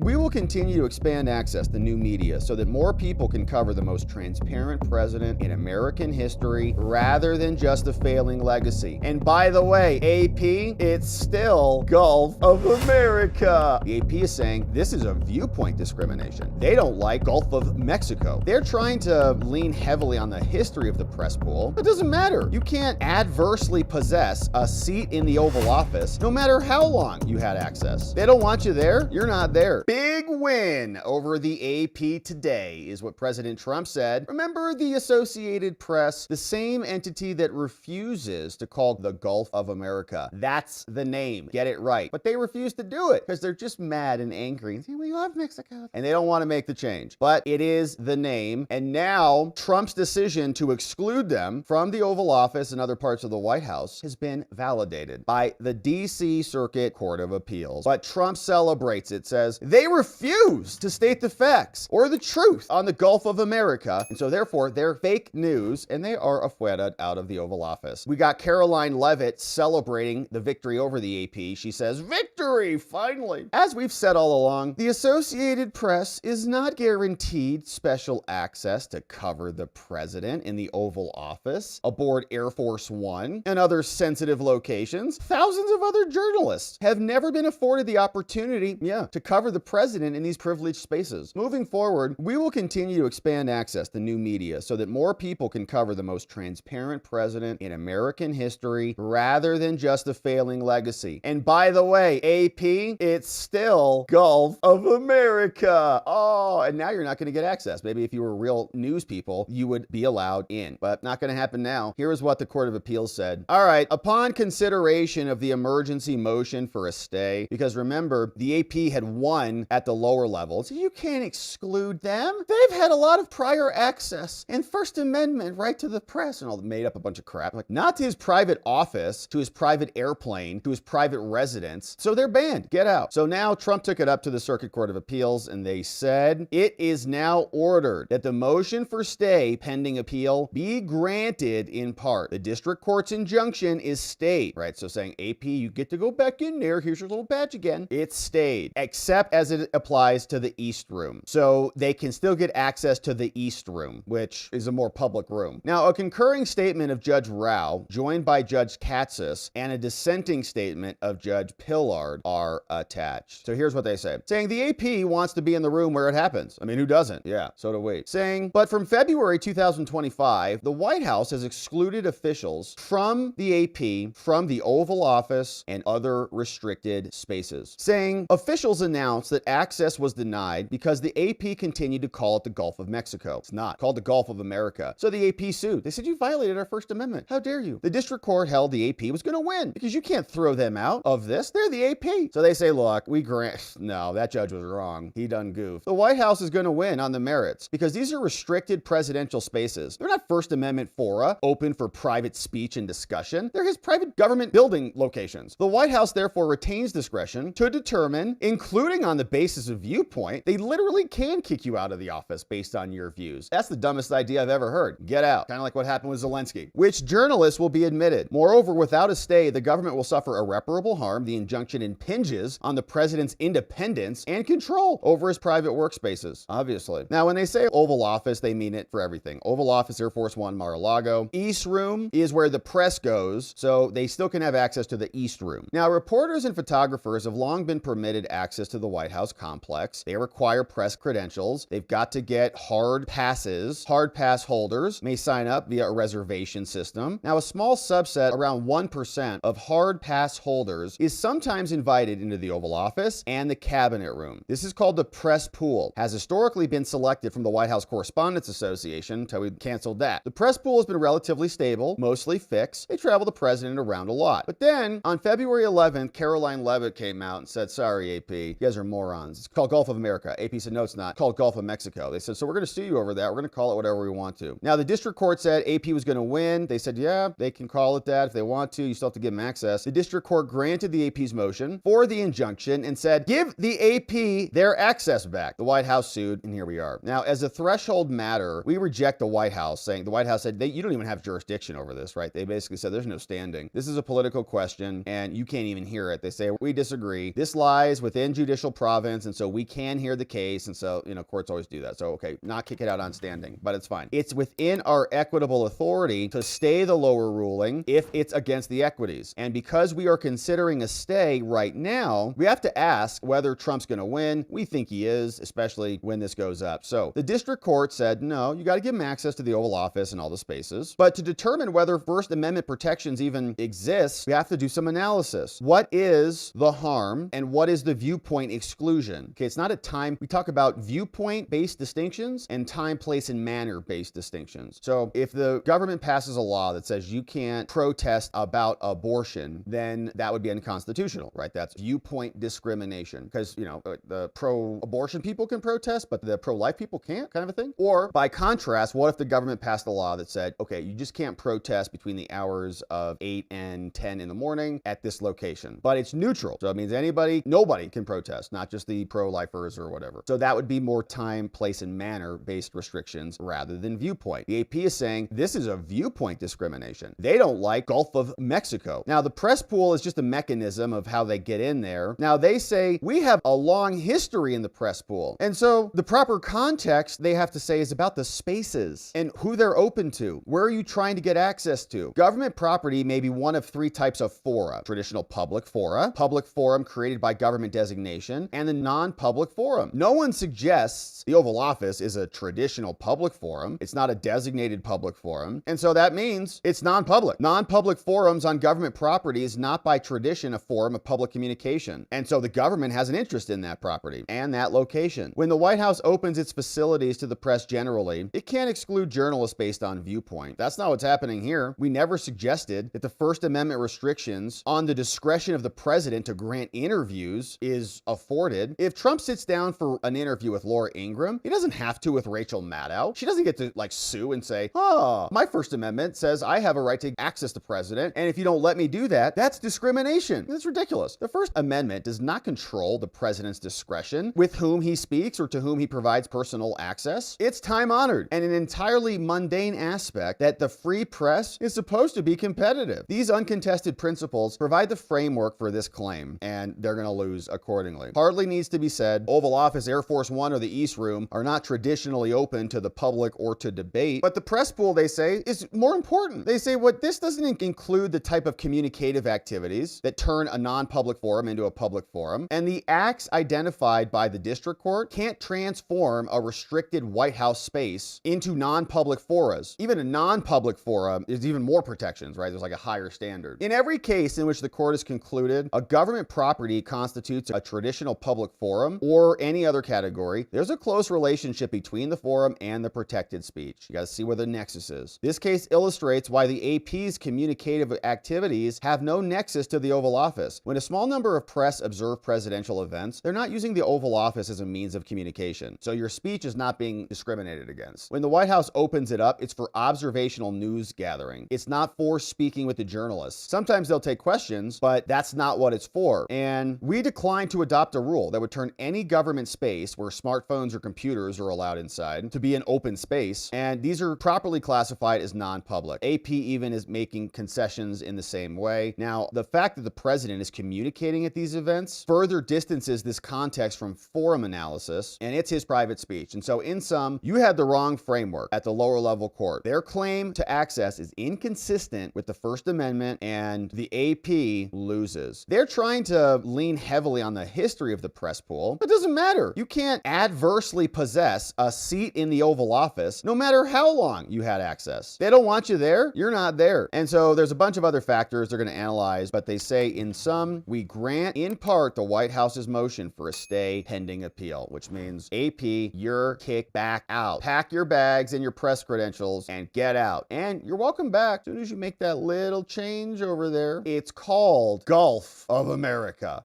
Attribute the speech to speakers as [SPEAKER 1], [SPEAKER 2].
[SPEAKER 1] we will continue to expand access to new media so that more people can cover the most transparent president in American history rather than just a failing legacy. And by the way, AP, it's still Gulf of America. The AP is saying this is a viewpoint discrimination. They don't like Gulf of Mexico. They're trying to lean heavily on the history of the press pool. It doesn't matter. You can't adversely possess a seat in the Oval Office no matter how long you had access. They don't want you there, you're not there. Big win over the AP today is what President Trump said. Remember the Associated Press, the same entity that refuses to call the Gulf of America. That's the name. Get it right. But they refuse to do it because they're just mad and angry. We love Mexico. And they don't want to make the change. But it is the name. And now Trump's decision to exclude them from the Oval Office and other parts of the White House has been validated by the D.C. Circuit Court of Appeals. But Trump celebrates it, says they refuse to state the facts or the truth on the Gulf of America. And so therefore they're fake news and they are afuera out of the Oval Office. We got Caroline Leavitt celebrating the victory over the AP. She says, victory, finally. As we've said all along, the Associated Press is not guaranteed special access to cover the president in the Oval Office, aboard Air Force One, and other sensitive locations. Thousands of other journalists have never been afforded the opportunity, to cover the president in these privileged spaces. Moving forward, we will continue to expand access to new media so that more people can cover the most transparent president in American history rather than just a failing legacy. And by the way, AP, it's still Gulf of America. Oh, and now you're not going to get access. Maybe if you were real news people, you would be allowed in, but not going to happen now. Here is what the Court of Appeals said. All right, upon consideration of the emergency motion for a stay, because remember, the AP had won at the lower level, so you can't exclude them. They've had a lot of prior access and First Amendment right to the press and all made up a bunch of crap, like not to his private office, to his private airplane, to his private residence. So they're banned. Get out. So now Trump took it up to the Circuit Court of Appeals and they said it is now ordered that the motion for stay pending appeal be granted in part. The district court's injunction is stayed, right? So saying, AP, you get to go back in there. Here's your little badge again. It's stayed, except as it applies to the East Room. So they can still get access to the East Room, which is a more public room. Now, a concurring statement of Judge Rao, joined by Judge Katsas, and a dissenting statement of Judge Pillard are attached. So here's what they say. Saying the AP wants to be in the room where it happens. I mean, who doesn't? Yeah, so do we. Saying, but from February 2025, the White House has excluded officials from the AP, from the Oval Office, and other restricted spaces. Saying, officials announced that access was denied because the AP continued to call it the Gulf of Mexico. It's not called the Gulf of America. So the AP sued. They said, you violated our First Amendment. How dare you? The district court held the AP was going to win because you can't throw them out of this. They're the AP. So they say, look, no, that judge was wrong. He done goofed. The White House is going to win on the merits because these are restricted presidential spaces. They're not First Amendment fora open for private speech and discussion. They're his private government building locations. The White House therefore retains discretion to determine, including on the basis of viewpoint, they literally can kick you out of the office based on your views. That's the dumbest idea I've ever heard. Get out. Kind of like what happened with Zelensky. Which journalists will be admitted. Moreover, without a stay, the government will suffer irreparable harm. The injunction impinges on the president's independence and control over his private workspaces, obviously. Now, when they say Oval Office, they mean it for everything. Oval Office, Air Force One, Mar-a-Lago. East Room is where the press goes, so they still can have access to the East Room. Now, reporters and photographers have long been permitted access to the White House complex. They require press credentials. They've got to get hard passes. Hard pass holders may sign up via a reservation system. Now, a small subset, around 1% of hard pass holders, is sometimes invited into the Oval Office and the Cabinet Room. This is called the press pool. Has historically been selected from the White House Correspondents Association until we canceled that. The press pool has been relatively stable, mostly fixed. They travel the president around a lot. But then on February 11th, Caroline Leavitt came out and said, sorry, AP, you guys are morons. It's called Gulf of America. AP said, no, it's not. It's called Gulf of Mexico. They said, so we're going to sue you over that. We're going to call it whatever we want to. Now, the district court said AP was going to win. They said, yeah, they can call it that if they want to. You still have to give them access. The district court granted the AP's motion for the injunction and said, give the AP their access back. The White House sued, and here we are. Now, as a threshold matter, we reject the White House, saying the White House said, you don't even have jurisdiction over this, right? They basically said there's no standing. This is a political question, and you can't even hear it. They say, we disagree. This lies within judicial province province, and so we can hear the case. And so, courts always do that. So, okay, not kick it out on standing, but it's fine. It's within our equitable authority to stay the lower ruling if it's against the equities. And because we are considering a stay right now, we have to ask whether Trump's going to win. We think he is, especially when this goes up. So the district court said, no, you got to give him access to the Oval Office and all the spaces. But to determine whether First Amendment protections even exist, we have to do some analysis. What is the harm and what is the viewpoint exclusion? Okay, it's not a time. We talk about viewpoint-based distinctions and time, place, and manner-based distinctions. So if the government passes a law that says you can't protest about abortion, then that would be unconstitutional, right? That's viewpoint discrimination because, the pro-abortion people can protest, but the pro-life people can't, kind of a thing. Or by contrast, what if the government passed a law that said, okay, you just can't protest between the hours of 8 and 10 in the morning at this location, but it's neutral. So it means nobody can protest, not just the pro-lifers or whatever. So that would be more time, place, and manner-based restrictions rather than viewpoint. The AP is saying this is a viewpoint discrimination. They don't like Gulf of Mexico. Now, the press pool is just a mechanism of how they get in there. Now, they say we have a long history in the press pool. And so the proper context they have to say is about the spaces and who they're open to. Where are you trying to get access to? Government property may be one of three types of fora: traditional public forum created by government designation, and the non-public forum. No one suggests the Oval Office is a traditional public forum. It's not a designated public forum. And so that means it's non-public. Non-public forums on government property is not by tradition a forum of public communication. And so the government has an interest in that property and that location. When the White House opens its facilities to the press generally, it can't exclude journalists based on viewpoint. That's not what's happening here. We never suggested that the First Amendment restrictions on the discretion of the president to grant interviews is afforded. If Trump sits down for an interview with Laura Ingraham, he doesn't have to with Rachel Maddow. She doesn't get to sue and say, my First Amendment says I have a right to access the president, and if you don't let me do that, that's discrimination. That's ridiculous. The First Amendment does not control the president's discretion with whom he speaks or to whom he provides personal access. It's time-honored and an entirely mundane aspect that the free press is supposed to be competitive. These uncontested principles provide the framework for this claim, and they're going to lose accordingly. Hardly needs to be said, Oval Office, Air Force One, or the East Room are not traditionally open to the public or to debate, but the press pool, they say, is more important. They say this doesn't include the type of communicative activities that turn a non-public forum into a public forum, and the acts identified by the district court can't transform a restricted White House space into non-public forums. Even a non-public forum is even more protections, right? There's a higher standard. In every case in which the court has concluded a government property constitutes a traditional public forum or any other category, there's a close relationship between the forum and the protected speech. You got to see where the nexus is. This case illustrates why the AP's communicative activities have no nexus to the Oval Office. When a small number of press observe presidential events, they're not using the Oval Office as a means of communication. So your speech is not being discriminated against. When the White House opens it up, it's for observational news gathering. It's not for speaking with the journalists. Sometimes they'll take questions, but that's not what it's for. And we decline to adopt a rule that would turn any government space where smartphones or computers are allowed inside to be an open space. And these are properly classified as non-public. AP even is making concessions in the same way. Now, the fact that the president is communicating at these events further distances this context from forum analysis, and it's his private speech. And so in sum, you had the wrong framework at the lower level court. Their claim to access is inconsistent with the First Amendment, and the AP loses. They're trying to lean heavily on the history of the press pool. It doesn't matter. You can't adversely possess a seat in the Oval Office no matter how long you had access. They don't want you there, you're not there. And so there's a bunch of other factors they're going to analyze, but they say in sum, we grant in part the White House's motion for a stay pending appeal, which means AP, you're kicked back out. Pack your bags and your press credentials and get out. And you're welcome back as soon as you make that little change over there. It's called Gulf of America.